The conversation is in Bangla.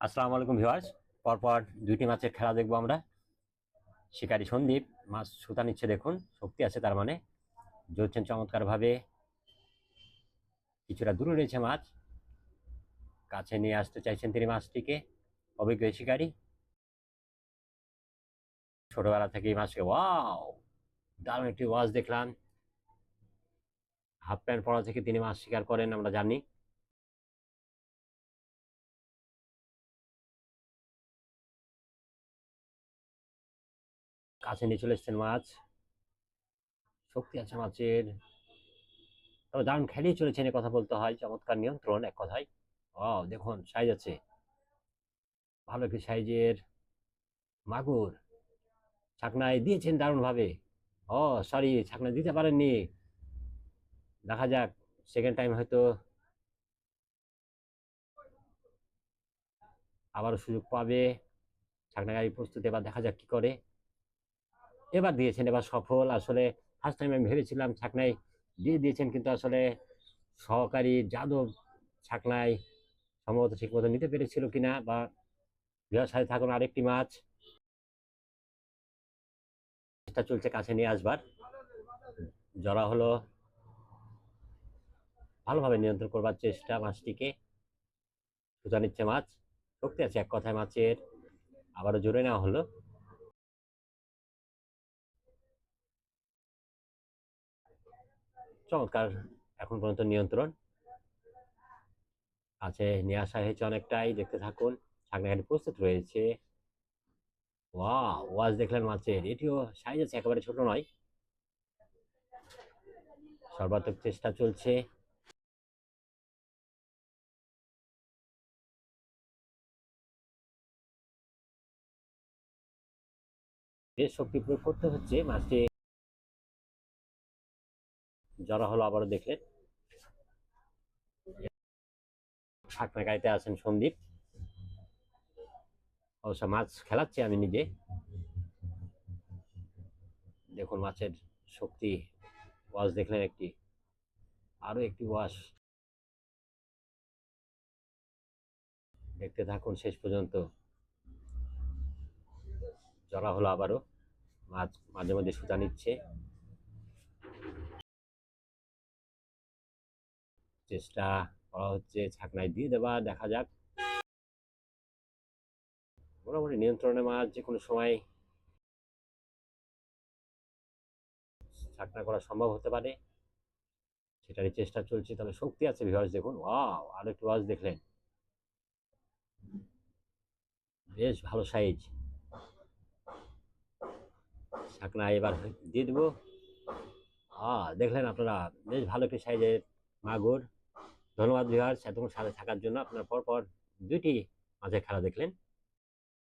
আসসালামু আলাইকুম ভিউয়ার্স। পরপর দুইটি মাছের খেলা দেখবো আমরা। শিকারী সন্দীপ মাছ সুতা নিচ্ছে, দেখুন শক্তি আছে তার মানে, জ্বলছেন চমৎকার ভাবে। কিছুটা দূরে রয়েছে মাছ, কাছে নিয়ে আসতে চাইছেন তিনি মাছটিকে। অভিজ্ঞ এই শিকারী, ছোটবেলা থেকে এই মাছকে ওয়াও দারুণ একটি ওয়াজ দেখলাম। হাফ প্যান্ট পরা থেকে তিনি মাছ শিকার করেন আমরা জানি। কাছে নিয়ে চলে এসছেন মাছ, শক্তি আছে মাছের, তবে দারুণ খেলিয়ে চলেছেন এ কথা বলতে হয়। চমৎকার নিয়ন্ত্রণ এক কথায়। ও দেখুন সাইজ আছে, ভালো একটি সাইজের মাগুর ছাকনায় দিয়েছেন দারুণ ভাবে। ও সরি, ছাকনায় দিতে পারেননি। দেখা যাক, সেকেন্ড টাইম হয়তো আবারও সুযোগ পাবে। ছাকনা গাড়ি প্রস্তুত, এবার দেখা যাক কি করে। এবার দিয়েছেন, এবার সফল। আসলে ফার্স্ট টাইম আমি ভেবেছিলাম ছাকনায় দিয়ে দিয়েছেন, কিন্তু আসলে সহকারী যাদব ছাকনায় সম্ভবত ঠিক মতো নিতে পেরেছিল কিনা, বা বিহার সাথে থাকুন আরেকটি মাছ চেষ্টা চলছে কাছে নিয়ে আসবার। জড়া হলো, ভালোভাবে নিয়ন্ত্রণ করবার চেষ্টা মাছটিকে। সুতা নিচ্ছে মাছ, শক্তি আছে এক কথায় মাছের। আবারও জোরে নেওয়া হলো, চমৎকার এখন পর্যন্ত নিয়ন্ত্রণ। কাছে নিয়ে আসা হয়েছে অনেকটাই, দেখতে থাকুন। ছাগনাঘাটি প্রস্তুত রয়েছে। ওয়াজ দেখলেন মাছের, এটিও সাইজ আছে, একেবারে ছোট নয়। সর্বাত্মক চেষ্টা চলছে। বেশ শক্তি প্রয়োগ করতে হচ্ছে, মাছটি জড়া হলো আবারও দেখলেন। ছাকনা গাড়িতে আছেন সন্দীপ, অবশ্য মাছ খেলাচ্ছি আমি নিজে। দেখুন মাছের শক্তি। ওয়াশ দেখলেন একটি, আরো একটি ওয়াশ, দেখতে থাকুন শেষ পর্যন্ত। জড়া হলো আবারও, মাছ মাঝে মধ্যে সুতা নিচ্ছে। চেষ্টা করা হচ্ছে ছাকনায় দিয়ে দেওয়া, দেখা যাক। মোটামুটি নিয়ন্ত্রণে মাছ, যে কোনো সময় ছাকনা করা সম্ভব হতে পারে, সেটারই চেষ্টা চলছে। তবে শক্তি আছে ভিউয়ার্স, দেখুন ওয়াও, আরো একটু ওয়াজ দেখলেন, বেশ ভালো সাইজ। ছাকনা এবার দিয়ে দেবো। দেখলেন আপনারা, বেশ ভালো একটি সাইজের মাগুর। ধন্যবাদ ভিউয়ার্স এতক্ষণ সাথে থাকার জন্য। আপনারা পরপর দুইটি মাছের খেলা দেখলেন।